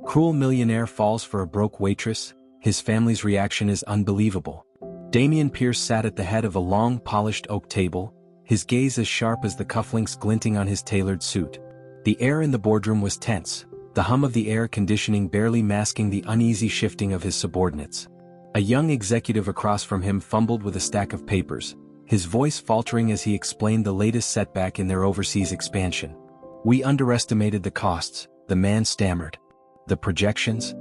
Cruel millionaire falls for a broke waitress, his family's reaction is unbelievable. Damian Pierce sat at the head of a long polished oak table, his gaze as sharp as the cufflinks glinting on his tailored suit. The air in the boardroom was tense, the hum of the air conditioning barely masking the uneasy shifting of his subordinates. A young executive across from him fumbled with a stack of papers, his voice faltering as he explained the latest setback in their overseas expansion. "We underestimated the costs," the man stammered. "The projections?"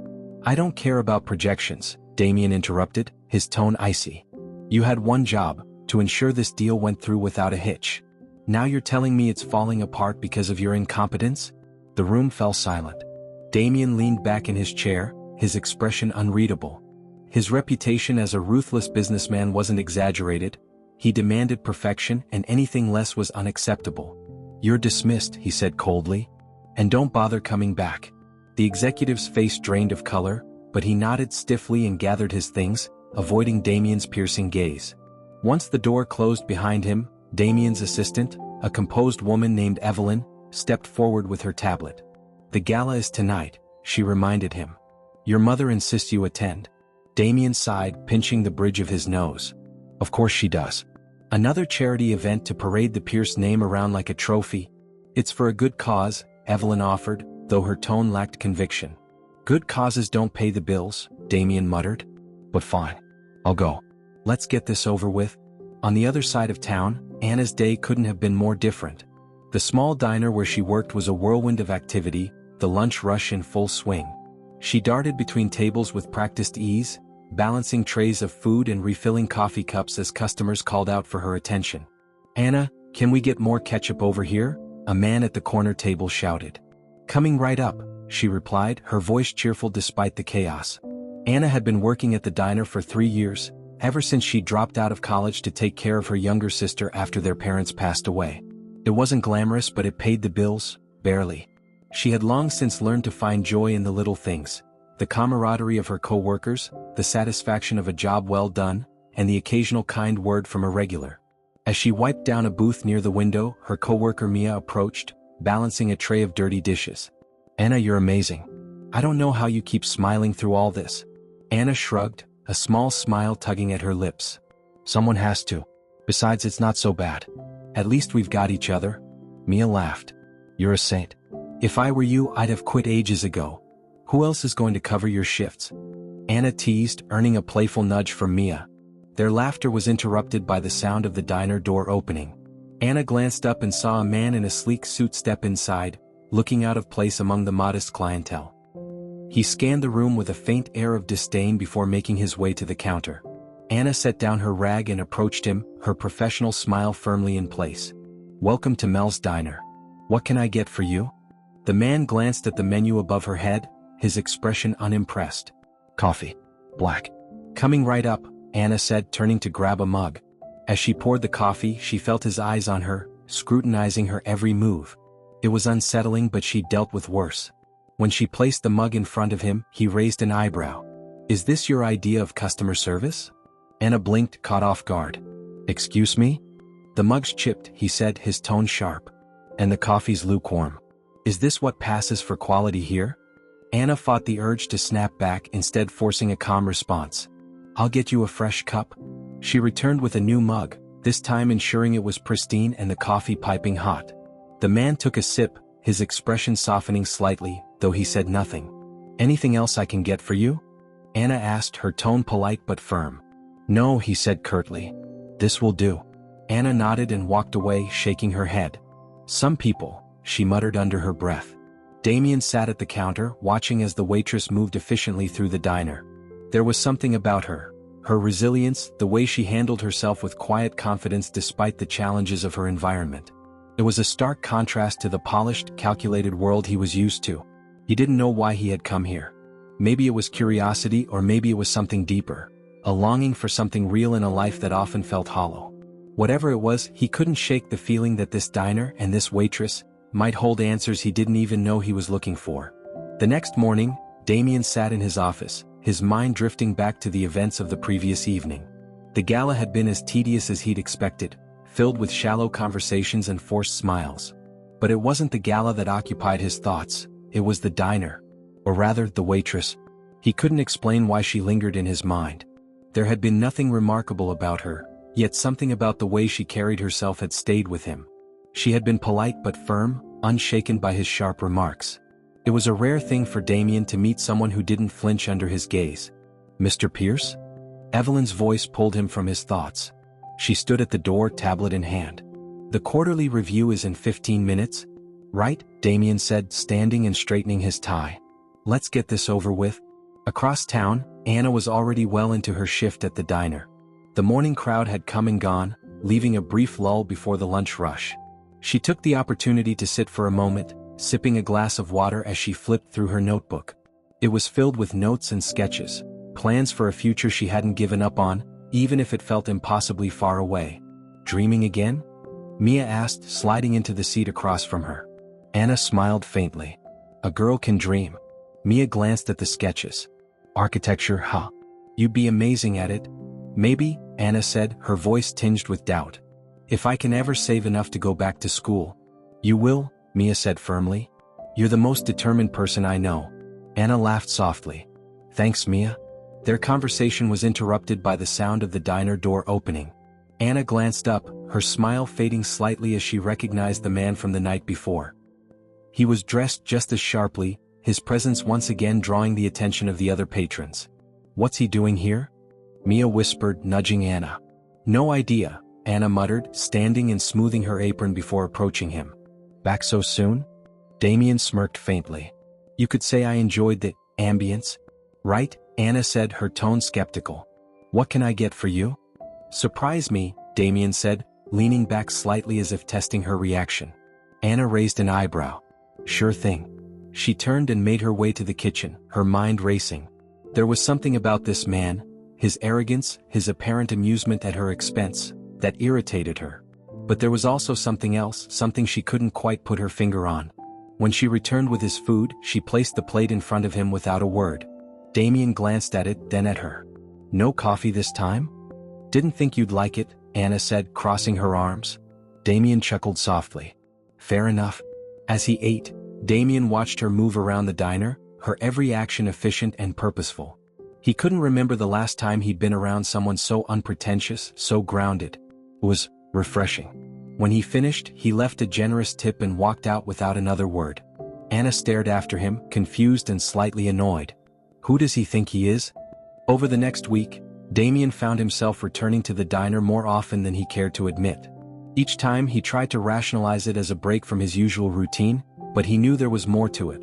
"I don't care about projections," Damian interrupted, his tone icy. "You had one job, to ensure this deal went through without a hitch. Now you're telling me it's falling apart because of your incompetence?" The room fell silent. Damian leaned back in his chair, his expression unreadable. His reputation as a ruthless businessman wasn't exaggerated. He demanded perfection, and anything less was unacceptable. "You're dismissed," he said coldly. "And don't bother coming back." The executive's face drained of color, but he nodded stiffly and gathered his things, avoiding Damian's piercing gaze. Once the door closed behind him, Damian's assistant, a composed woman named Evelyn, stepped forward with her tablet. "The gala is tonight," she reminded him. "Your mother insists you attend." Damian sighed, pinching the bridge of his nose. "Of course she does. Another charity event to parade the Pierce name around like a trophy." "It's for a good cause," Evelyn offered, though her tone lacked conviction. "Good causes don't pay the bills," Damian muttered. "But fine. I'll go. Let's get this over with." On the other side of town, Anna's day couldn't have been more different. The small diner where she worked was a whirlwind of activity, the lunch rush in full swing. She darted between tables with practiced ease, balancing trays of food and refilling coffee cups as customers called out for her attention. "Anna, can we get more ketchup over here?" a man at the corner table shouted. "Coming right up," she replied, her voice cheerful despite the chaos. Anna had been working at the diner for 3 years, ever since she dropped out of college to take care of her younger sister after their parents passed away. It wasn't glamorous, but it paid the bills, barely. She had long since learned to find joy in the little things, the camaraderie of her co-workers, the satisfaction of a job well done, and the occasional kind word from a regular. As she wiped down a booth near the window, her co-worker Mia approached, balancing a tray of dirty dishes. "Anna, you're amazing. I don't know how you keep smiling through all this." Anna shrugged, a small smile tugging at her lips. "Someone has to. Besides, it's not so bad. At least we've got each other." Mia laughed. "You're a saint. If I were you, I'd have quit ages ago. Who else is going to cover your shifts?" Anna teased, earning a playful nudge from Mia. Their laughter was interrupted by the sound of the diner door opening. Anna glanced up and saw a man in a sleek suit step inside, looking out of place among the modest clientele. He scanned the room with a faint air of disdain before making his way to the counter. Anna set down her rag and approached him, her professional smile firmly in place. "Welcome to Mel's Diner. What can I get for you?" The man glanced at the menu above her head, his expression unimpressed. "Coffee. Black." "Coming right up," Anna said, turning to grab a mug. As she poured the coffee, she felt his eyes on her, scrutinizing her every move. It was unsettling, but she dealt with worse. When she placed the mug in front of him, he raised an eyebrow. "Is this your idea of customer service?" Anna blinked, caught off guard. "Excuse me?" "The mug's chipped," he said, his tone sharp. "And the coffee's lukewarm. Is this what passes for quality here?" Anna fought the urge to snap back, instead forcing a calm response. "I'll get you a fresh cup." She returned with a new mug, this time ensuring it was pristine and the coffee piping hot. The man took a sip, his expression softening slightly, though he said nothing. "Anything else I can get for you?" Anna asked, her tone polite but firm. "No," he said curtly. "This will do." Anna nodded and walked away, shaking her head. "Some people," she muttered under her breath. Damian sat at the counter, watching as the waitress moved efficiently through the diner. There was something about her resilience, the way she handled herself with quiet confidence despite the challenges of her environment. It was a stark contrast to the polished, calculated world he was used to. He didn't know why he had come here. Maybe it was curiosity, or maybe it was something deeper, a longing for something real in a life that often felt hollow. Whatever it was, he couldn't shake the feeling that this diner and this waitress might hold answers he didn't even know he was looking for. The next morning, Damian sat in his office, his mind drifting back to the events of the previous evening. The gala had been as tedious as he'd expected, filled with shallow conversations and forced smiles. But it wasn't the gala that occupied his thoughts, it was the diner. Or rather, the waitress. He couldn't explain why she lingered in his mind. There had been nothing remarkable about her, yet something about the way she carried herself had stayed with him. She had been polite but firm, unshaken by his sharp remarks. It was a rare thing for Damien to meet someone who didn't flinch under his gaze. "Mr. Pierce?" Evelyn's voice pulled him from his thoughts. She stood at the door, tablet in hand. "The quarterly review is in 15 minutes, right?" Damien said, standing and straightening his tie. "Let's get this over with." Across town, Anna was already well into her shift at the diner. The morning crowd had come and gone, leaving a brief lull before the lunch rush. She took the opportunity to sit for a moment, sipping a glass of water as she flipped through her notebook. It was filled with notes and sketches, plans for a future she hadn't given up on, even if it felt impossibly far away. "Dreaming again?" Mia asked, sliding into the seat across from her. Anna smiled faintly. "A girl can dream." Mia glanced at the sketches. "Architecture, huh? You'd be amazing at it." "Maybe," Anna said, her voice tinged with doubt. "If I can ever save enough to go back to school." "You will," Mia said firmly. "You're the most determined person I know." Anna laughed softly. "Thanks, Mia." Their conversation was interrupted by the sound of the diner door opening. Anna glanced up, her smile fading slightly as she recognized the man from the night before. He was dressed just as sharply, his presence once again drawing the attention of the other patrons. "What's he doing here?" Mia whispered, nudging Anna. "No idea," Anna muttered, standing and smoothing her apron before approaching him. "Back so soon?" Damien smirked faintly. "You could say I enjoyed the ambience, right?" Anna said, her tone skeptical. "What can I get for you?" "Surprise me," Damien said, leaning back slightly as if testing her reaction. Anna raised an eyebrow. "Sure thing." She turned and made her way to the kitchen, her mind racing. There was something about this man, his arrogance, his apparent amusement at her expense, that irritated her. But there was also something else, something she couldn't quite put her finger on. When she returned with his food, she placed the plate in front of him without a word. Damien glanced at it, then at her. "No coffee this time?" "Didn't think you'd like it," Anna said, crossing her arms. Damien chuckled softly. "Fair enough." As he ate, Damien watched her move around the diner, her every action efficient and purposeful. He couldn't remember the last time he'd been around someone so unpretentious, so grounded. It was refreshing. When he finished, he left a generous tip and walked out without another word. Anna stared after him, confused and slightly annoyed. Who does he think he is? Over the next week, Damien found himself returning to the diner more often than he cared to admit. Each time he tried to rationalize it as a break from his usual routine, but he knew there was more to it.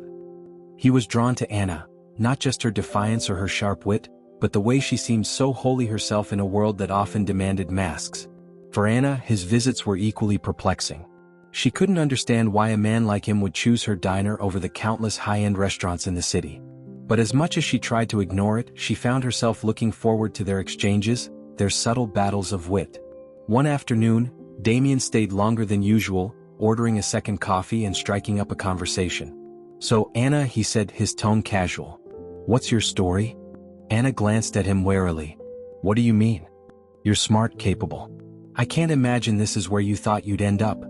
He was drawn to Anna, not just her defiance or her sharp wit, but the way she seemed so wholly herself in a world that often demanded masks. For Anna, his visits were equally perplexing. She couldn't understand why a man like him would choose her diner over the countless high-end restaurants in the city. But as much as she tried to ignore it, she found herself looking forward to their exchanges, their subtle battles of wit. One afternoon, Damien stayed longer than usual, ordering a second coffee and striking up a conversation. "So, Anna," he said, his tone casual. "What's your story?" Anna glanced at him warily. "What do you mean?" "You're smart, capable. I can't imagine this is where you thought you'd end up."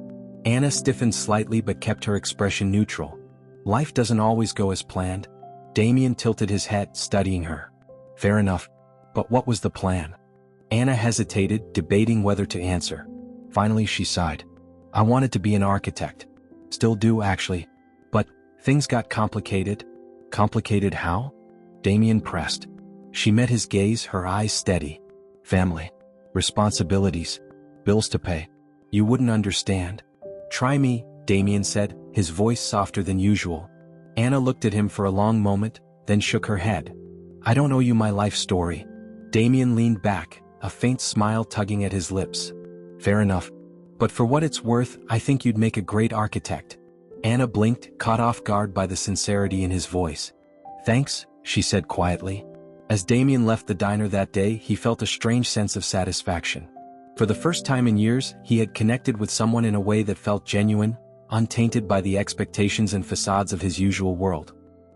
Anna stiffened slightly but kept her expression neutral. "Life doesn't always go as planned." Damien tilted his head, studying her. "Fair enough. But what was the plan?" Anna hesitated, debating whether to answer. Finally she sighed. "I wanted to be an architect. Still do, actually. But things got complicated." "Complicated how?" Damien pressed. She met his gaze, her eyes steady. "Family. Responsibilities. Bills to pay. You wouldn't understand." "Try me," Damien said, his voice softer than usual. Anna looked at him for a long moment, then shook her head. "I don't owe you my life story." Damien leaned back, a faint smile tugging at his lips. "Fair enough. But for what it's worth, I think you'd make a great architect." Anna blinked, caught off guard by the sincerity in his voice. "Thanks," she said quietly. As Damien left the diner that day, he felt a strange sense of satisfaction. For the first time in years, he had connected with someone in a way that felt genuine, untainted by the expectations and facades of his usual world.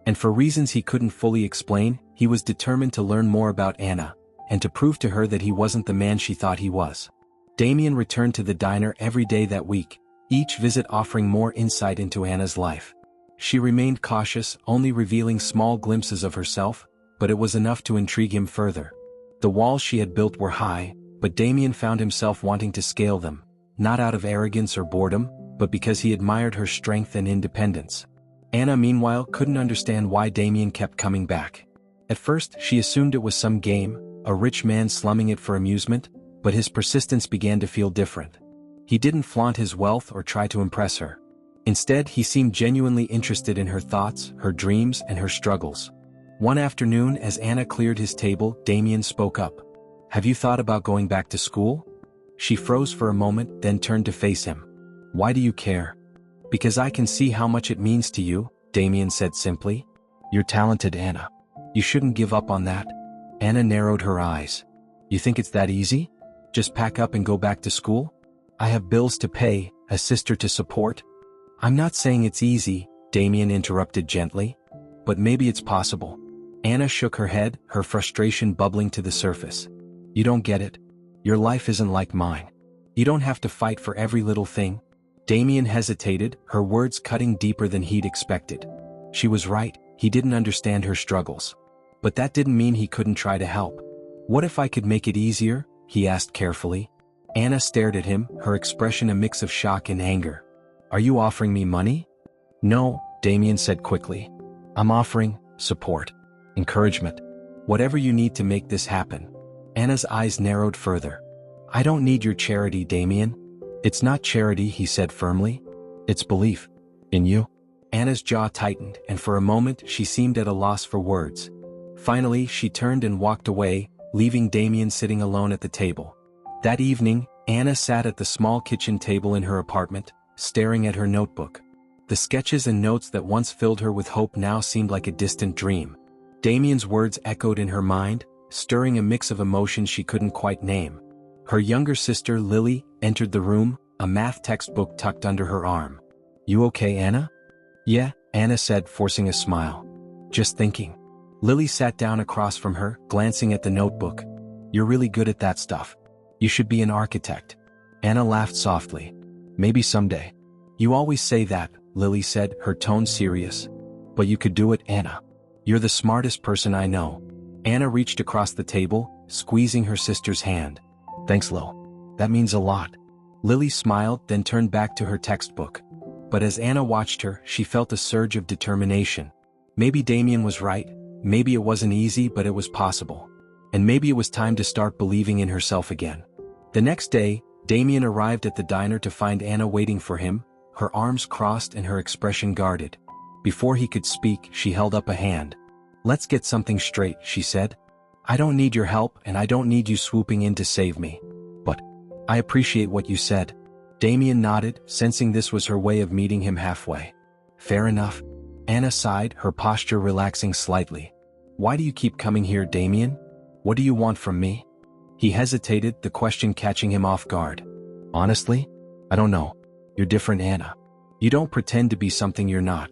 And for reasons he couldn't fully explain, he was determined to learn more about Anna, and to prove to her that he wasn't the man she thought he was. Damien returned to the diner every day that week, each visit offering more insight into Anna's life. She remained cautious, only revealing small glimpses of herself, but it was enough to intrigue him further. The walls she had built were high, but Damien found himself wanting to scale them, not out of arrogance or boredom, but because he admired her strength and independence. Anna meanwhile couldn't understand why Damien kept coming back. At first she assumed it was some game, a rich man slumming it for amusement, but his persistence began to feel different. He didn't flaunt his wealth or try to impress her. Instead, he seemed genuinely interested in her thoughts, her dreams, and her struggles. One afternoon, as Anna cleared his table, Damien spoke up. "Have you thought about going back to school?" She froze for a moment, then turned to face him. "Why do you care?" "Because I can see how much it means to you," Damien said simply. "You're talented, Anna. You shouldn't give up on that." Anna narrowed her eyes. "You think it's that easy? Just pack up and go back to school? I have bills to pay, a sister to support." "I'm not saying it's easy," Damien interrupted gently. "But maybe it's possible." Anna shook her head, her frustration bubbling to the surface. "You don't get it. Your life isn't like mine. You don't have to fight for every little thing." Damien hesitated, her words cutting deeper than he'd expected. She was right, he didn't understand her struggles. But that didn't mean he couldn't try to help. "What if I could make it easier?" he asked carefully. Anna stared at him, her expression a mix of shock and anger. "Are you offering me money?" "No," Damien said quickly. "I'm offering support, encouragement, whatever you need to make this happen." Anna's eyes narrowed further. "I don't need your charity, Damien." "It's not charity," he said firmly. "It's belief. In you." Anna's jaw tightened, and for a moment she seemed at a loss for words. Finally, she turned and walked away, leaving Damien sitting alone at the table. That evening, Anna sat at the small kitchen table in her apartment, staring at her notebook. The sketches and notes that once filled her with hope now seemed like a distant dream. Damien's words echoed in her mind, stirring a mix of emotions she couldn't quite name. Her younger sister, Lily, entered the room, a math textbook tucked under her arm. "You okay, Anna?" "Yeah," Anna said, forcing a smile. "Just thinking." Lily sat down across from her, glancing at the notebook. "You're really good at that stuff. You should be an architect." Anna laughed softly. "Maybe someday." "You always say that," Lily said, her tone serious. "But you could do it, Anna. You're the smartest person I know." Anna reached across the table, squeezing her sister's hand. "Thanks, Lo. That means a lot." Lily smiled, then turned back to her textbook. But as Anna watched her, she felt a surge of determination. Maybe Damien was right, maybe it wasn't easy but it was possible. And maybe it was time to start believing in herself again. The next day, Damien arrived at the diner to find Anna waiting for him, her arms crossed and her expression guarded. Before he could speak, she held up a hand. "Let's get something straight," she said. "I don't need your help and I don't need you swooping in to save me. But I appreciate what you said." Damien nodded, sensing this was her way of meeting him halfway. "Fair enough." Anna sighed, her posture relaxing slightly. "Why do you keep coming here, Damien? What do you want from me?" He hesitated, the question catching him off guard. "Honestly? I don't know. You're different, Anna. You don't pretend to be something you're not.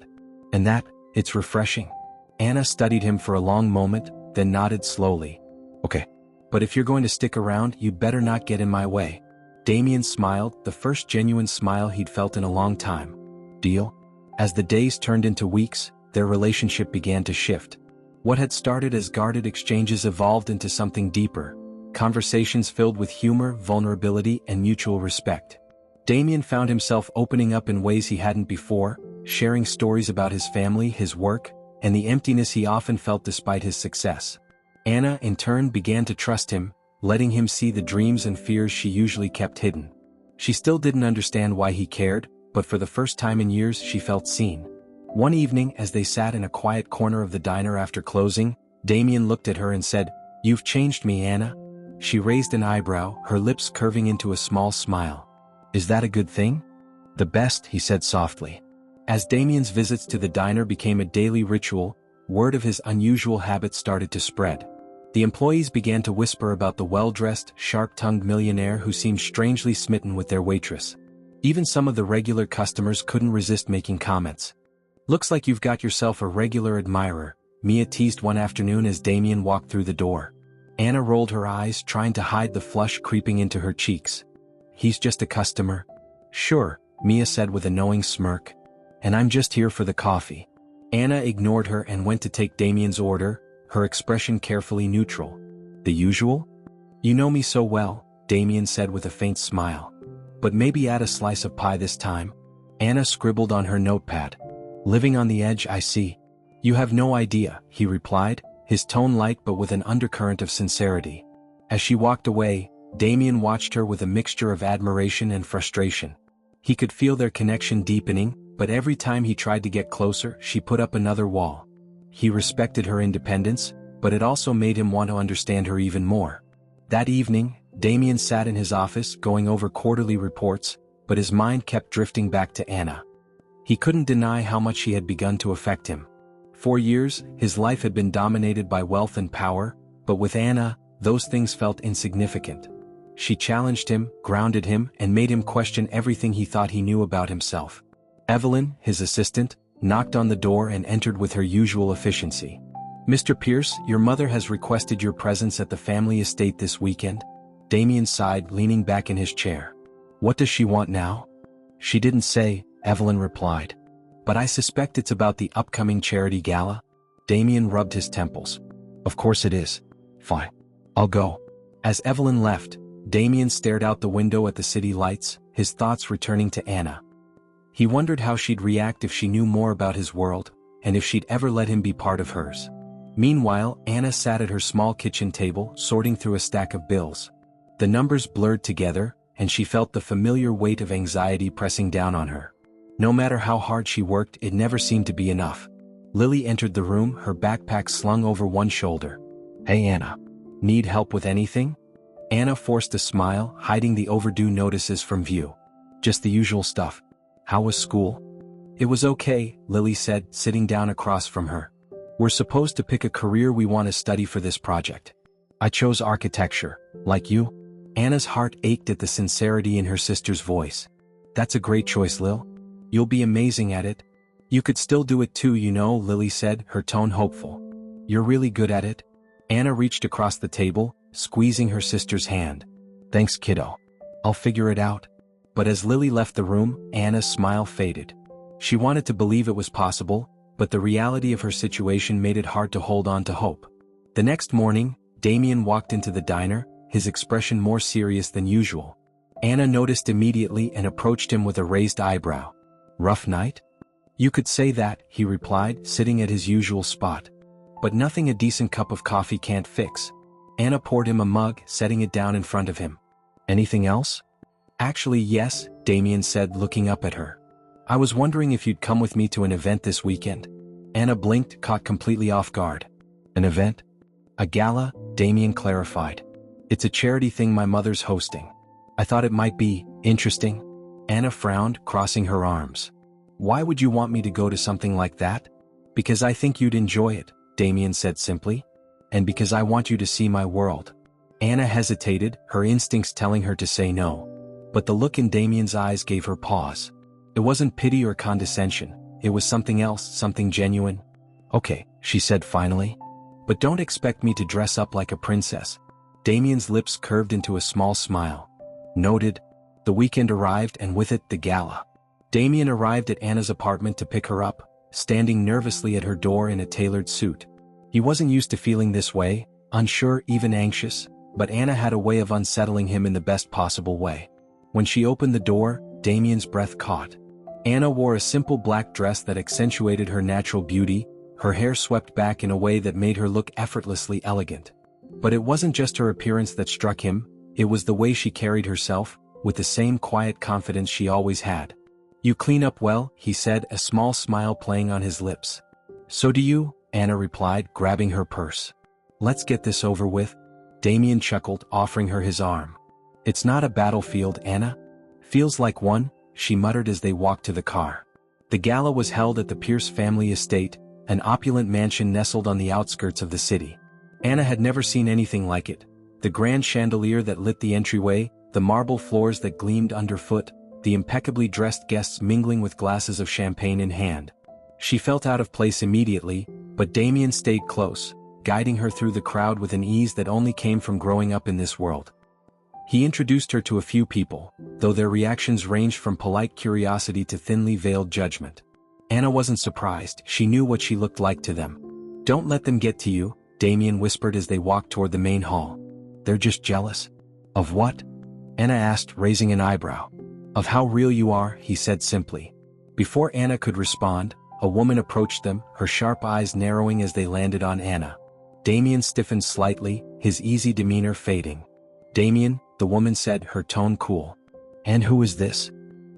And it's refreshing." Anna studied him for a long moment, then nodded slowly. "Okay. But if you're going to stick around, you'd better not get in my way." Damien smiled, the first genuine smile he'd felt in a long time. "Deal?" As the days turned into weeks, their relationship began to shift. What had started as guarded exchanges evolved into something deeper. Conversations filled with humor, vulnerability, and mutual respect. Damien found himself opening up in ways he hadn't before, sharing stories about his family, his work, and the emptiness he often felt despite his success. Anna, in turn, began to trust him, letting him see the dreams and fears she usually kept hidden. She still didn't understand why he cared, but for the first time in years she felt seen. One evening, as they sat in a quiet corner of the diner after closing, Damien looked at her and said, "You've changed me, Anna." She raised an eyebrow, her lips curving into a small smile. "Is that a good thing?" "The best," he said softly. As Damien's visits to the diner became a daily ritual, word of his unusual habits started to spread. The employees began to whisper about the well-dressed, sharp-tongued millionaire who seemed strangely smitten with their waitress. Even some of the regular customers couldn't resist making comments. "Looks like you've got yourself a regular admirer," Mia teased one afternoon as Damien walked through the door. Anna rolled her eyes, trying to hide the flush creeping into her cheeks. "He's just a customer." "Sure," Mia said with a knowing smirk. and I'm just here for the coffee." Anna ignored her and went to take Damien's order, her expression carefully neutral. "The usual?" "You know me so well," Damien said with a faint smile. "But maybe add a slice of pie this time." Anna scribbled on her notepad. "Living on the edge, I see." "You have no idea," he replied, his tone light but with an undercurrent of sincerity. As she walked away, Damien watched her with a mixture of admiration and frustration. He could feel their connection deepening, but every time he tried to get closer, she put up another wall. He respected her independence, but it also made him want to understand her even more. That evening, Damien sat in his office going over quarterly reports, but his mind kept drifting back to Anna. He couldn't deny how much she had begun to affect him. For years, his life had been dominated by wealth and power, but with Anna, those things felt insignificant. She challenged him, grounded him, and made him question everything he thought he knew about himself. Evelyn, his assistant, knocked on the door and entered with her usual efficiency. "Mr. Pierce, your mother has requested your presence at the family estate this weekend." Damien sighed, leaning back in his chair. "What does she want now?" "She didn't say," Evelyn replied. "But I suspect it's about the upcoming charity gala." Damien rubbed his temples. "Of course it is. Fine. I'll go." As Evelyn left, Damien stared out the window at the city lights, his thoughts returning to Anna. He wondered how she'd react if she knew more about his world, and if she'd ever let him be part of hers. Meanwhile, Anna sat at her small kitchen table, sorting through a stack of bills. The numbers blurred together, and she felt the familiar weight of anxiety pressing down on her. No matter how hard she worked, it never seemed to be enough. Lily entered the room, her backpack slung over one shoulder. "Hey Anna. Need help with anything?" Anna forced a smile, hiding the overdue notices from view. "Just the usual stuff. How was school?" "It was okay," Lily said, sitting down across from her. "We're supposed to pick a career we want to study for this project. I chose architecture. Like you?" Anna's heart ached at the sincerity in her sister's voice. "That's a great choice, Lil. You'll be amazing at it." "You could still do it too, you know," Lily said, her tone hopeful. "You're really good at it." Anna reached across the table, squeezing her sister's hand. "Thanks, kiddo. I'll figure it out." But as Lily left the room, Anna's smile faded. She wanted to believe it was possible, but the reality of her situation made it hard to hold on to hope. The next morning, Damien walked into the diner, his expression more serious than usual. Anna noticed immediately and approached him with a raised eyebrow. "Rough night?" "You could say that," he replied, sitting at his usual spot. "But nothing a decent cup of coffee can't fix." Anna poured him a mug, setting it down in front of him. "Anything else?" "Actually, yes," Damien said, looking up at her. "I was wondering if you'd come with me to an event this weekend." Anna blinked, caught completely off guard. "An event?" "A gala," Damien clarified. "It's a charity thing my mother's hosting. I thought it might be interesting." Anna frowned, crossing her arms. "Why would you want me to go to something like that?" "Because I think you'd enjoy it," Damien said simply. "And because I want you to see my world." Anna hesitated, her instincts telling her to say no. But the look in Damien's eyes gave her pause. It wasn't pity or condescension, it was something else, something genuine. "Okay," she said finally. "But don't expect me to dress up like a princess." Damien's lips curved into a small smile. "Noted." The weekend arrived and with it the gala. Damien arrived at Anna's apartment to pick her up, standing nervously at her door in a tailored suit. He wasn't used to feeling this way, unsure, even anxious, but Anna had a way of unsettling him in the best possible way. When she opened the door, Damien's breath caught. Anna wore a simple black dress that accentuated her natural beauty, her hair swept back in a way that made her look effortlessly elegant. But it wasn't just her appearance that struck him, it was the way she carried herself, with the same quiet confidence she always had. "You clean up well," he said, a small smile playing on his lips. "So do you," Anna replied, grabbing her purse. "Let's get this over with." Damien chuckled, offering her his arm. "It's not a battlefield, Anna." "Feels like one," she muttered as they walked to the car. The gala was held at the Pierce family estate, an opulent mansion nestled on the outskirts of the city. Anna had never seen anything like it. The grand chandelier that lit the entryway, the marble floors that gleamed underfoot, the impeccably dressed guests mingling with glasses of champagne in hand. She felt out of place immediately, but Damien stayed close, guiding her through the crowd with an ease that only came from growing up in this world. He introduced her to a few people, though their reactions ranged from polite curiosity to thinly veiled judgment. Anna wasn't surprised, she knew what she looked like to them. "Don't let them get to you," Damien whispered as they walked toward the main hall. "They're just jealous." "Of what?" Anna asked, raising an eyebrow. "Of how real you are," he said simply. Before Anna could respond, a woman approached them, her sharp eyes narrowing as they landed on Anna. Damien stiffened slightly, his easy demeanor fading. "Damien," the woman said, her tone cool. "And who is this?"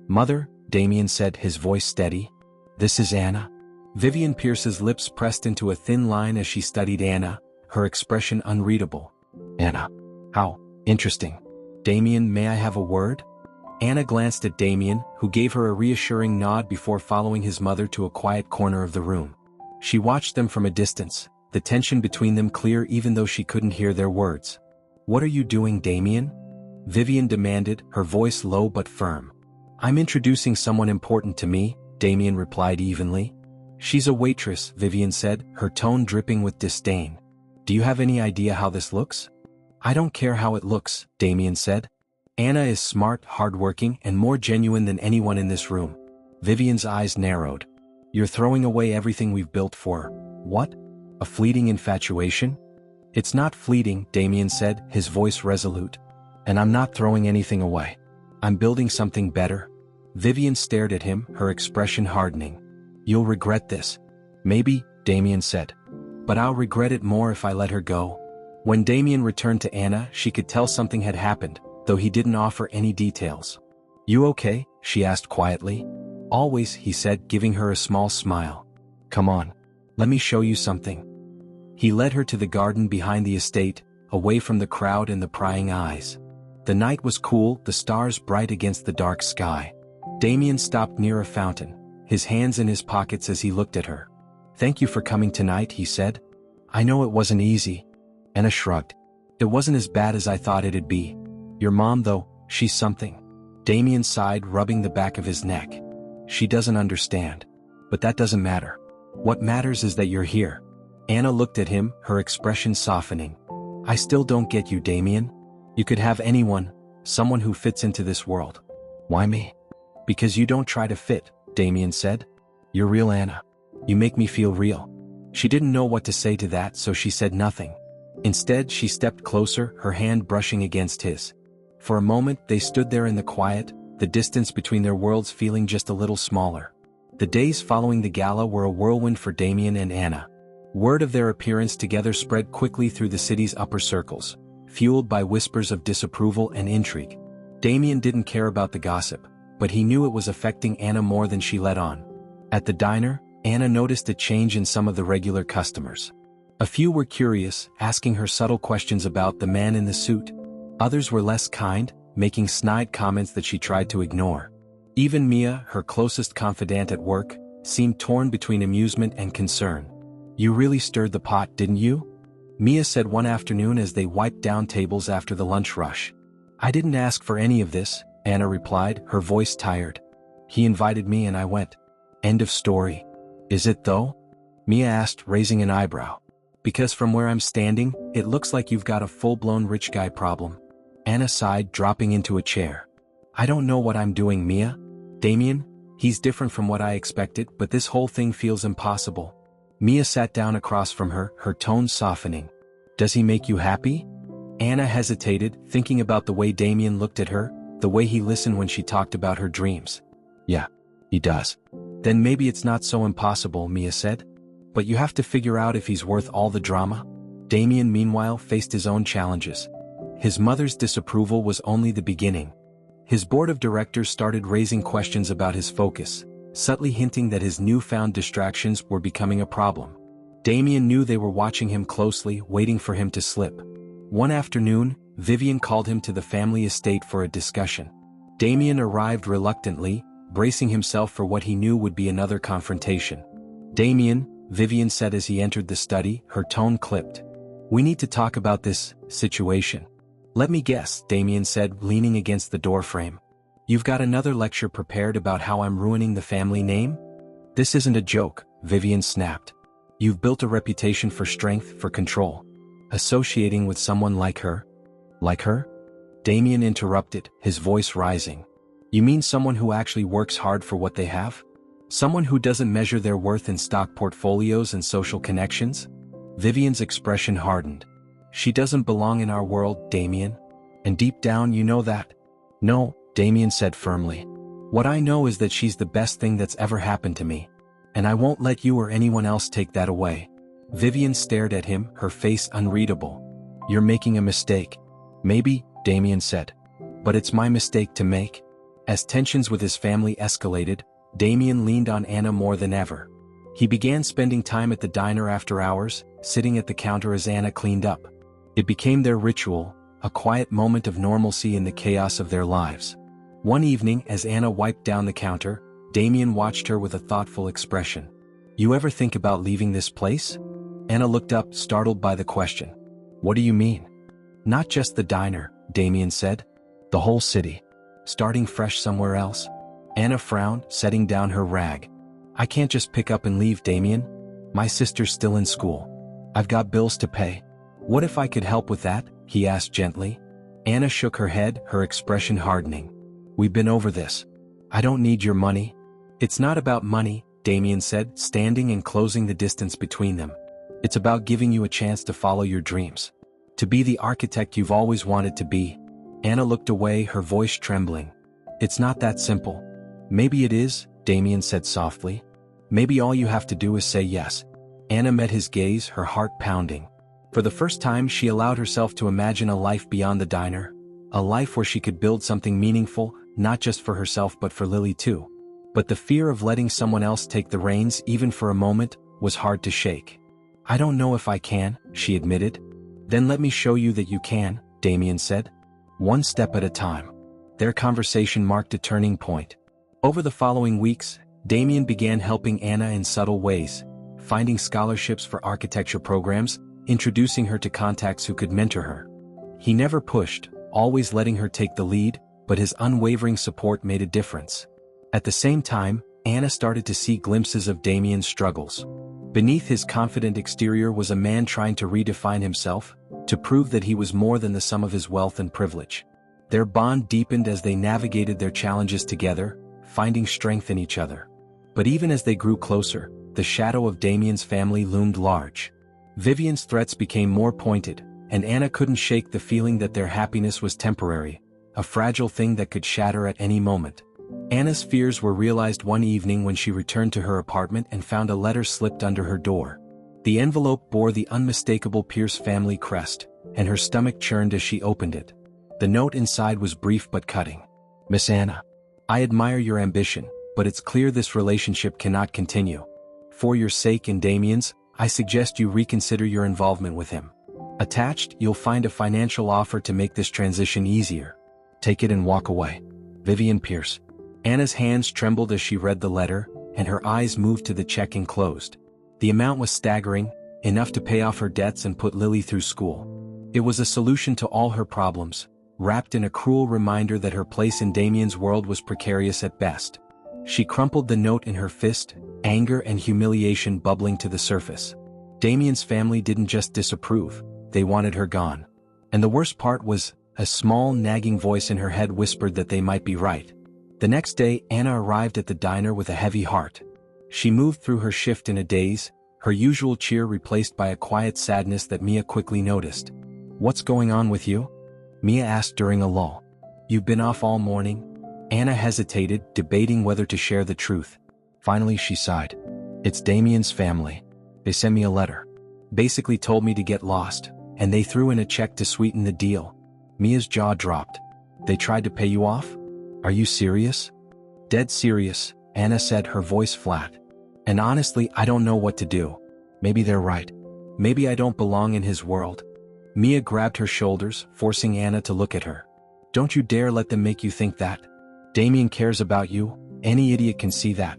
"Mother," Damien said, his voice steady. "This is Anna." Vivian Pierce's lips pressed into a thin line as she studied Anna, her expression unreadable. "Anna. How interesting. Damien, may I have a word?" Anna glanced at Damien, who gave her a reassuring nod before following his mother to a quiet corner of the room. She watched them from a distance, the tension between them clear even though she couldn't hear their words. "What are you doing, Damien?" Vivian demanded, her voice low but firm. "I'm introducing someone important to me," Damien replied evenly. "She's a waitress," Vivian said, her tone dripping with disdain. "Do you have any idea how this looks?" "I don't care how it looks," Damien said. "Anna is smart, hardworking, and more genuine than anyone in this room." Vivian's eyes narrowed. "You're throwing away everything we've built for her. What? A fleeting infatuation?" "It's not fleeting," Damien said, his voice resolute. "And I'm not throwing anything away. I'm building something better." Vivian stared at him, her expression hardening. "You'll regret this." "Maybe," Damien said. "But I'll regret it more if I let her go." When Damien returned to Anna, she could tell something had happened, though he didn't offer any details. "You okay?" she asked quietly. "Always," he said, giving her a small smile. "Come on. Let me show you something." He led her to the garden behind the estate, away from the crowd and the prying eyes. The night was cool, the stars bright against the dark sky. Damien stopped near a fountain, his hands in his pockets as he looked at her. "Thank you for coming tonight," he said. "I know it wasn't easy." Anna shrugged. "It wasn't as bad as I thought it'd be. Your mom, though, she's something." Damien sighed, rubbing the back of his neck. "She doesn't understand. But that doesn't matter. What matters is that you're here." Anna looked at him, her expression softening. "I still don't get you, Damien. You could have anyone, someone who fits into this world. Why me?" "Because you don't try to fit," Damien said. "You're real, Anna. You make me feel real." She didn't know what to say to that, so she said nothing. Instead, she stepped closer, her hand brushing against his. For a moment, they stood there in the quiet, the distance between their worlds feeling just a little smaller. The days following the gala were a whirlwind for Damien and Anna. Word of their appearance together spread quickly through the city's upper circles, fueled by whispers of disapproval and intrigue. Damien didn't care about the gossip, but he knew it was affecting Anna more than she let on. At the diner, Anna noticed a change in some of the regular customers. A few were curious, asking her subtle questions about the man in the suit. Others were less kind, making snide comments that she tried to ignore. Even Mia, her closest confidant at work, seemed torn between amusement and concern. "You really stirred the pot, didn't you?" Mia said one afternoon as they wiped down tables after the lunch rush. "I didn't ask for any of this," Anna replied, her voice tired. "He invited me and I went. End of story." "Is it though?" Mia asked, raising an eyebrow. "Because from where I'm standing, it looks like you've got a full-blown rich guy problem." Anna sighed, dropping into a chair. "I don't know what I'm doing, Mia. Damien, he's different from what I expected, but this whole thing feels impossible." Mia sat down across from her, her tone softening. "Does he make you happy?" Anna hesitated, thinking about the way Damien looked at her, the way he listened when she talked about her dreams. "Yeah, he does." "Then maybe it's not so impossible," Mia said. "But you have to figure out if he's worth all the drama." Damien, meanwhile, faced his own challenges. His mother's disapproval was only the beginning. His board of directors started raising questions about his focus, subtly hinting that his newfound distractions were becoming a problem. Damien knew they were watching him closely, waiting for him to slip. One afternoon, Vivian called him to the family estate for a discussion. Damien arrived reluctantly, bracing himself for what he knew would be another confrontation. "Damien," Vivian said as he entered the study, her tone clipped. "We need to talk about this situation." "Let me guess," Damien said, leaning against the doorframe. "You've got another lecture prepared about how I'm ruining the family name?" "This isn't a joke," Vivian snapped. "You've built a reputation for strength, for control. Associating with someone like her." "Like her?" Damien interrupted, his voice rising. "You mean someone who actually works hard for what they have?" Someone who doesn't measure their worth in stock portfolios and social connections? Vivian's expression hardened. She doesn't belong in our world, Damien. And deep down you know that. No, Damien said firmly. What I know is that she's the best thing that's ever happened to me. And I won't let you or anyone else take that away. Vivian stared at him, her face unreadable. You're making a mistake. Maybe, Damien said. But it's my mistake to make. As tensions with his family escalated, Damien leaned on Anna more than ever. He began spending time at the diner after hours, sitting at the counter as Anna cleaned up. It became their ritual, a quiet moment of normalcy in the chaos of their lives. One evening, as Anna wiped down the counter, Damien watched her with a thoughtful expression. You ever think about leaving this place? Anna looked up, startled by the question. What do you mean? Not just the diner, Damien said. The whole city. Starting fresh somewhere else? Anna frowned, setting down her rag. I can't just pick up and leave, Damien. My sister's still in school. I've got bills to pay. What if I could help with that? He asked gently. Anna shook her head, her expression hardening. We've been over this. I don't need your money. It's not about money, Damien said, standing and closing the distance between them. It's about giving you a chance to follow your dreams. To be the architect you've always wanted to be. Anna looked away, her voice trembling. It's not that simple. Maybe it is, Damien said softly. Maybe all you have to do is say yes. Anna met his gaze, her heart pounding. For the first time she allowed herself to imagine a life beyond the diner. A life where she could build something meaningful, not just for herself but for Lily too. But the fear of letting someone else take the reins even for a moment was hard to shake. I don't know if I can, she admitted. Then let me show you that you can, Damien said. One step at a time. Their conversation marked a turning point. Over the following weeks, Damien began helping Anna in subtle ways, finding scholarships for architecture programs, introducing her to contacts who could mentor her. He never pushed, always letting her take the lead, but his unwavering support made a difference. At the same time, Anna started to see glimpses of Damien's struggles. Beneath his confident exterior was a man trying to redefine himself, to prove that he was more than the sum of his wealth and privilege. Their bond deepened as they navigated their challenges together, finding strength in each other. But even as they grew closer, the shadow of Damien's family loomed large. Vivian's threats became more pointed, and Anna couldn't shake the feeling that their happiness was temporary, a fragile thing that could shatter at any moment. Anna's fears were realized one evening when she returned to her apartment and found a letter slipped under her door. The envelope bore the unmistakable Pierce family crest, and her stomach churned as she opened it. The note inside was brief but cutting. Miss Anna, I admire your ambition, but it's clear this relationship cannot continue. For your sake and Damien's, I suggest you reconsider your involvement with him. Attached, you'll find a financial offer to make this transition easier. Take it and walk away. Vivian Pierce. Anna's hands trembled as she read the letter, and her eyes moved to the check enclosed. The amount was staggering, enough to pay off her debts and put Lily through school. It was a solution to all her problems, wrapped in a cruel reminder that her place in Damien's world was precarious at best. She crumpled the note in her fist, anger and humiliation bubbling to the surface. Damien's family didn't just disapprove, they wanted her gone. And the worst part was, a small nagging voice in her head whispered that they might be right. The next day, Anna arrived at the diner with a heavy heart. She moved through her shift in a daze, her usual cheer replaced by a quiet sadness that Mia quickly noticed. What's going on with you? Mia asked during a lull. You've been off all morning? Anna hesitated, debating whether to share the truth. Finally she sighed. It's Damien's family. They sent me a letter. Basically told me to get lost, and they threw in a check to sweeten the deal. Mia's jaw dropped. They tried to pay you off? Are you serious? Dead serious, Anna said, her voice flat. And honestly, I don't know what to do. Maybe they're right. Maybe I don't belong in his world. Mia grabbed her shoulders, forcing Anna to look at her. Don't you dare let them make you think that. Damien cares about you, any idiot can see that.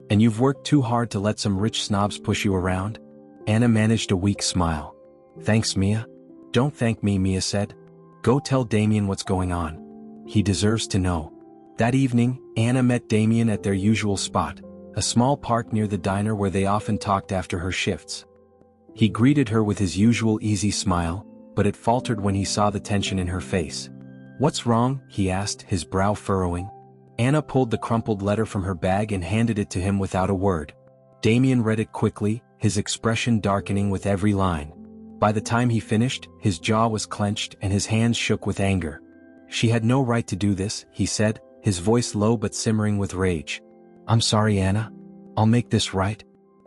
And you've worked too hard to let some rich snobs push you around? Anna managed a weak smile. Thanks, Mia. Don't thank me, Mia said. Go tell Damien what's going on. He deserves to know. That evening, Anna met Damien at their usual spot, a small park near the diner where they often talked after her shifts. He greeted her with his usual easy smile, but it faltered when he saw the tension in her face. What's wrong? He asked, his brow furrowing. Anna pulled the crumpled letter from her bag and handed it to him without a word. Damien read it quickly, his expression darkening with every line. By the time he finished, his jaw was clenched and his hands shook with anger. "She had no right to do this," he said, his voice low but simmering with rage. "I'm sorry, Anna. I'll make this right."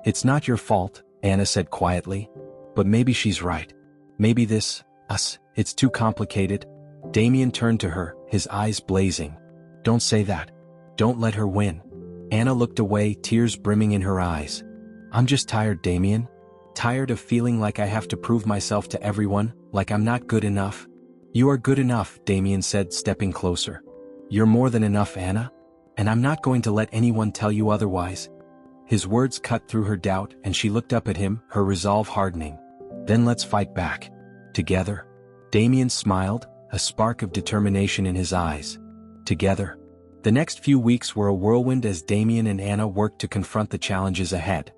"It's not your fault," Anna said quietly. "But maybe she's right. Maybe it's too complicated." Damien turned to her, his eyes blazing. "Don't say that. Don't let her win." Anna looked away, tears brimming in her eyes. "I'm just tired, Damien. Tired of feeling like I have to prove myself to everyone, like I'm not good enough." "You are good enough," Damien said, stepping closer. "You're more than enough, Anna. And I'm not going to let anyone tell you otherwise." His words cut through her doubt and she looked up at him, her resolve hardening. "Then let's fight back. Together." Damien smiled, a spark of determination in his eyes. Together. The next few weeks were a whirlwind as Damien and Anna worked to confront the challenges ahead.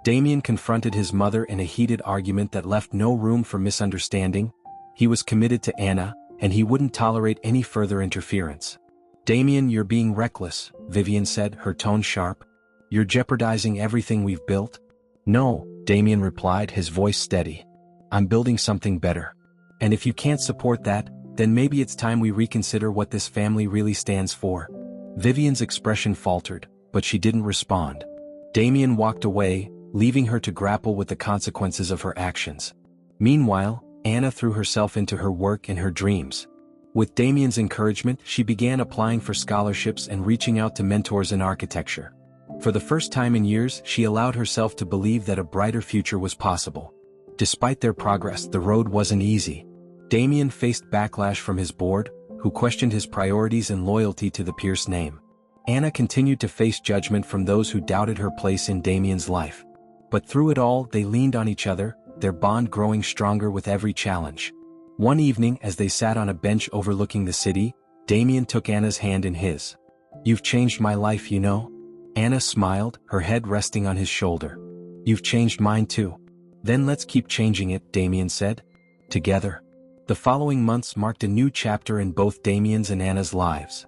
Damien confronted his mother in a heated argument that left no room for misunderstanding. He was committed to Anna, and he wouldn't tolerate any further interference. "Damien, you're being reckless," Vivian said, her tone sharp. "You're jeopardizing everything we've built." "No," Damien replied, his voice steady. "I'm building something better. And if you can't support that, then maybe it's time we reconsider what this family really stands for." Vivian's expression faltered, but she didn't respond. Damien walked away, leaving her to grapple with the consequences of her actions. Meanwhile, Anna threw herself into her work and her dreams. With Damien's encouragement, she began applying for scholarships and reaching out to mentors in architecture. For the first time in years, she allowed herself to believe that a brighter future was possible. Despite their progress, the road wasn't easy. Damien faced backlash from his board, who questioned his priorities and loyalty to the Pierce name. Anna continued to face judgment from those who doubted her place in Damien's life. But through it all, they leaned on each other, their bond growing stronger with every challenge. One evening, as they sat on a bench overlooking the city, Damien took Anna's hand in his. "You've changed my life, you know." Anna smiled, her head resting on his shoulder. "You've changed mine too." "Then let's keep changing it," Damien said. Together. The following months marked a new chapter in both Damien's and Anna's lives.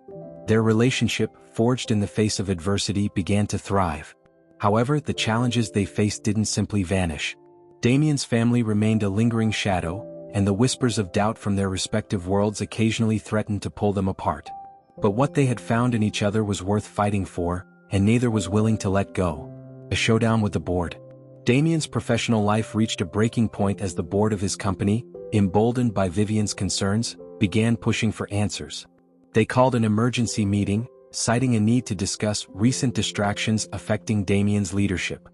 Their relationship, forged in the face of adversity, began to thrive. However, the challenges they faced didn't simply vanish. Damien's family remained a lingering shadow, and the whispers of doubt from their respective worlds occasionally threatened to pull them apart. But what they had found in each other was worth fighting for, and neither was willing to let go. A showdown with the board. Damien's professional life reached a breaking point as the board of his company, emboldened by Vivian's concerns, began pushing for answers. They called an emergency meeting, citing a need to discuss recent distractions affecting Damien's leadership.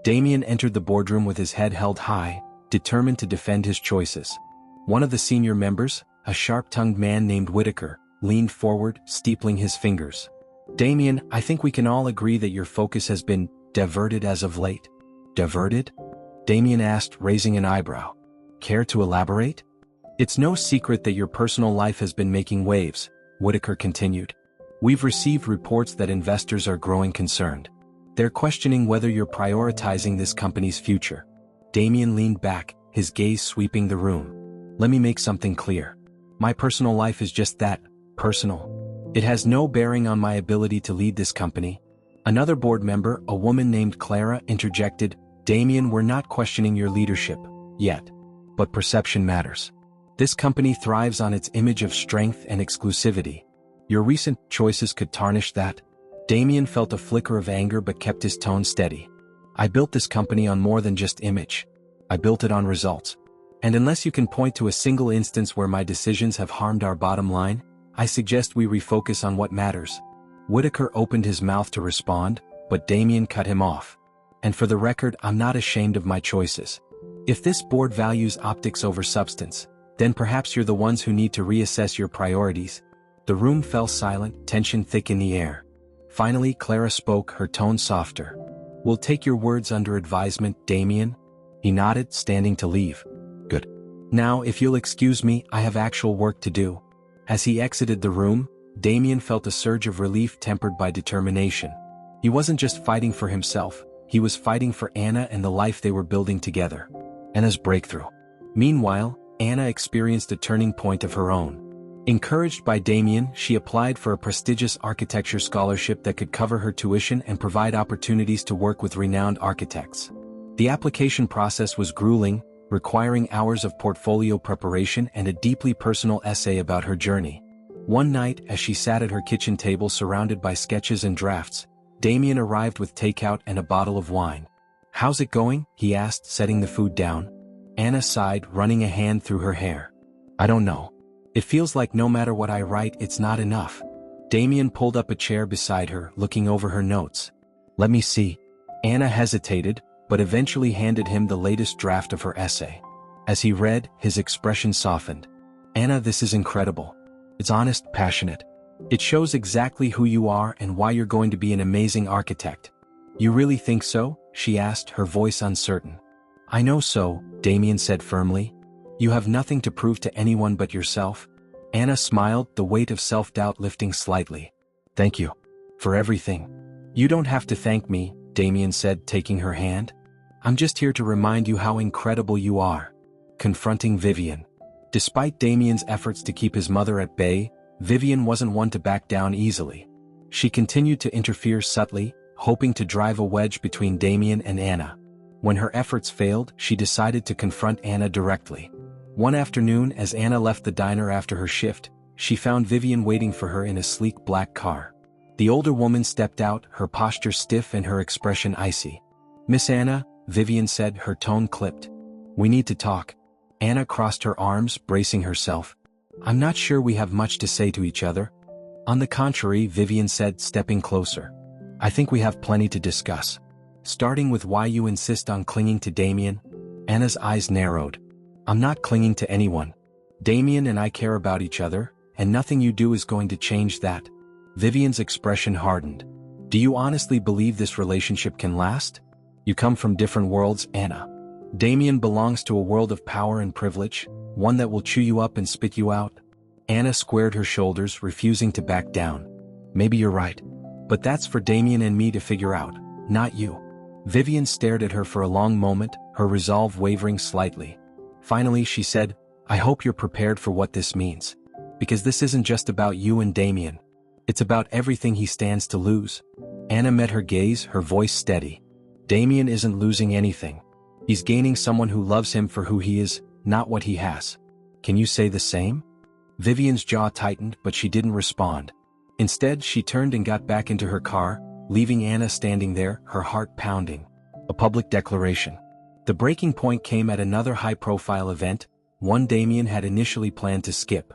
Damien entered the boardroom with his head held high, determined to defend his choices. One of the senior members, a sharp-tongued man named Whitaker, leaned forward, steepling his fingers. "Damien, I think we can all agree that your focus has been diverted as of late." "Diverted?" Damien asked, raising an eyebrow. "Care to elaborate?" "It's no secret that your personal life has been making waves," Whitaker continued. "We've received reports that investors are growing concerned. They're questioning whether you're prioritizing this company's future." Damien leaned back, his gaze sweeping the room. "Let me make something clear. My personal life is just that, personal. It has no bearing on my ability to lead this company." Another board member, a woman named Clara, interjected, "Damien, we're not questioning your leadership, yet. But perception matters. This company thrives on its image of strength and exclusivity. Your recent choices could tarnish that." Damien felt a flicker of anger but kept his tone steady. "I built this company on more than just image. I built it on results. And unless you can point to a single instance where my decisions have harmed our bottom line, I suggest we refocus on what matters." Whitaker opened his mouth to respond, but Damien cut him off. "And for the record, I'm not ashamed of my choices. If this board values optics over substance, then perhaps you're the ones who need to reassess your priorities." The room fell silent, tension thick in the air. Finally, Clara spoke, her tone softer. "We'll take your words under advisement, Damien." He nodded, standing to leave. "Good. Now, if you'll excuse me, I have actual work to do." As he exited the room, Damien felt a surge of relief tempered by determination. He wasn't just fighting for himself, he was fighting for Anna and the life they were building together. Anna's breakthrough. Meanwhile, Anna experienced a turning point of her own. Encouraged by Damien, she applied for a prestigious architecture scholarship that could cover her tuition and provide opportunities to work with renowned architects. The application process was grueling, requiring hours of portfolio preparation and a deeply personal essay about her journey. One night, as she sat at her kitchen table surrounded by sketches and drafts, Damien arrived with takeout and a bottle of wine. "How's it going?" he asked, setting the food down. Anna sighed, running a hand through her hair. "I don't know. It feels like no matter what I write, it's not enough." Damien pulled up a chair beside her, looking over her notes. "Let me see." Anna hesitated, but eventually handed him the latest draft of her essay. As he read, his expression softened. "Anna, this is incredible. It's honest, passionate. It shows exactly who you are and why you're going to be an amazing architect." "You really think so?" she asked, her voice uncertain. "I know so," Damien said firmly. "You have nothing to prove to anyone but yourself." Anna smiled, the weight of self-doubt lifting slightly. "Thank you. For everything." "You don't have to thank me," Damien said, taking her hand. "I'm just here to remind you how incredible you are." Confronting Vivian. Despite Damien's efforts to keep his mother at bay, Vivian wasn't one to back down easily. She continued to interfere subtly, hoping to drive a wedge between Damien and Anna. When her efforts failed, she decided to confront Anna directly. One afternoon, as Anna left the diner after her shift, she found Vivian waiting for her in a sleek black car. The older woman stepped out, her posture stiff and her expression icy. "Miss Anna," Vivian said, her tone clipped. "We need to talk." Anna crossed her arms, bracing herself. "I'm not sure we have much to say to each other." "On the contrary," Vivian said, stepping closer. "I think we have plenty to discuss. Starting with why you insist on clinging to Damien." Anna's eyes narrowed. "I'm not clinging to anyone. Damien and I care about each other, and nothing you do is going to change that." Vivian's expression hardened. "Do you honestly believe this relationship can last? You come from different worlds, Anna. Damien belongs to a world of power and privilege, one that will chew you up and spit you out." Anna squared her shoulders, refusing to back down. "Maybe you're right. But that's for Damien and me to figure out, not you." Vivian stared at her for a long moment, her resolve wavering slightly. Finally, she said, "I hope you're prepared for what this means. Because this isn't just about you and Damien. It's about everything he stands to lose." Anna met her gaze, her voice steady. "Damien isn't losing anything. He's gaining someone who loves him for who he is, not what he has. Can you say the same?" Vivian's jaw tightened, but she didn't respond. Instead, she turned and got back into her car, leaving Anna standing there, her heart pounding. A public declaration. The breaking point came at another high-profile event, one Damien had initially planned to skip.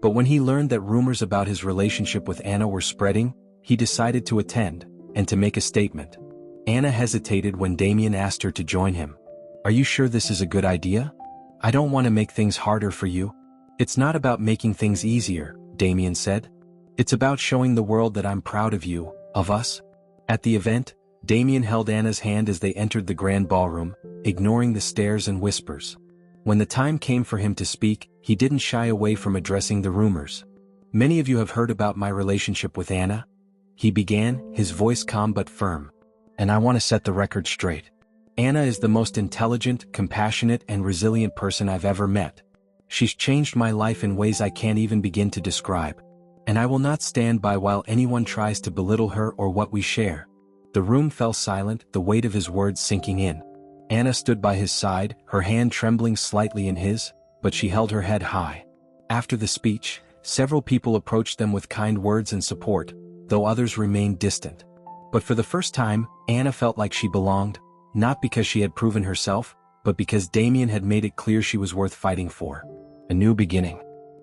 But when he learned that rumors about his relationship with Anna were spreading, he decided to attend, and to make a statement. Anna hesitated when Damien asked her to join him. "Are you sure this is a good idea? I don't want to make things harder for you." "It's not about making things easier," Damien said. "It's about showing the world that I'm proud of you, of us." At the event, Damien held Anna's hand as they entered the grand ballroom, ignoring the stares and whispers. When the time came for him to speak, he didn't shy away from addressing the rumors. "Many of you have heard about my relationship with Anna," he began, his voice calm but firm. "And I want to set the record straight. Anna is the most intelligent, compassionate, and resilient person I've ever met. She's changed my life in ways I can't even begin to describe. And I will not stand by while anyone tries to belittle her or what we share." The room fell silent, the weight of his words sinking in. Anna stood by his side, her hand trembling slightly in his, but she held her head high. After the speech, several people approached them with kind words and support, though others remained distant. But for the first time, Anna felt like she belonged, not because she had proven herself, but because Damien had made it clear she was worth fighting for. A new beginning.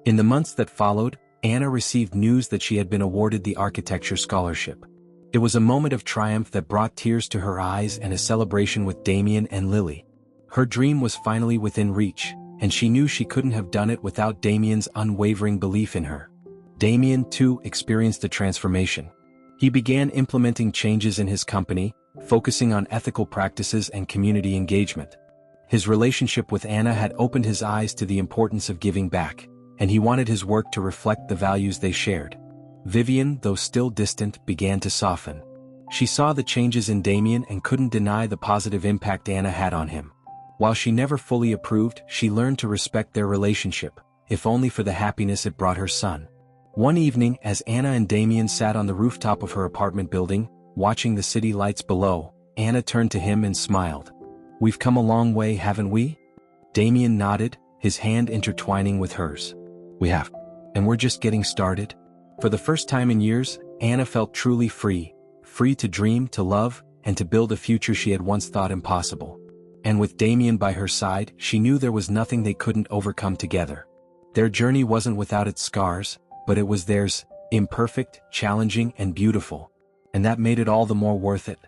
In the months that followed, Anna received news that she had been awarded the architecture scholarship. It was a moment of triumph that brought tears to her eyes and a celebration with Damien and Lily. Her dream was finally within reach, and she knew she couldn't have done it without Damien's unwavering belief in her. Damien, too, experienced a transformation. He began implementing changes in his company, focusing on ethical practices and community engagement. His relationship with Anna had opened his eyes to the importance of giving back, and he wanted his work to reflect the values they shared. Vivian, though still distant, began to soften. She saw the changes in Damien and couldn't deny the positive impact Anna had on him. While she never fully approved, she learned to respect their relationship, if only for the happiness it brought her son. One evening, as Anna and Damien sat on the rooftop of her apartment building, watching the city lights below, Anna turned to him and smiled. "We've come a long way, haven't we?" Damien nodded, his hand intertwining with hers. "We have. And we're just getting started." For the first time in years, Anna felt truly free to dream, to love, and to build a future she had once thought impossible. And with Damien by her side, she knew there was nothing they couldn't overcome together. Their journey wasn't without its scars, but it was theirs, imperfect, challenging, and beautiful. And that made it all the more worth it.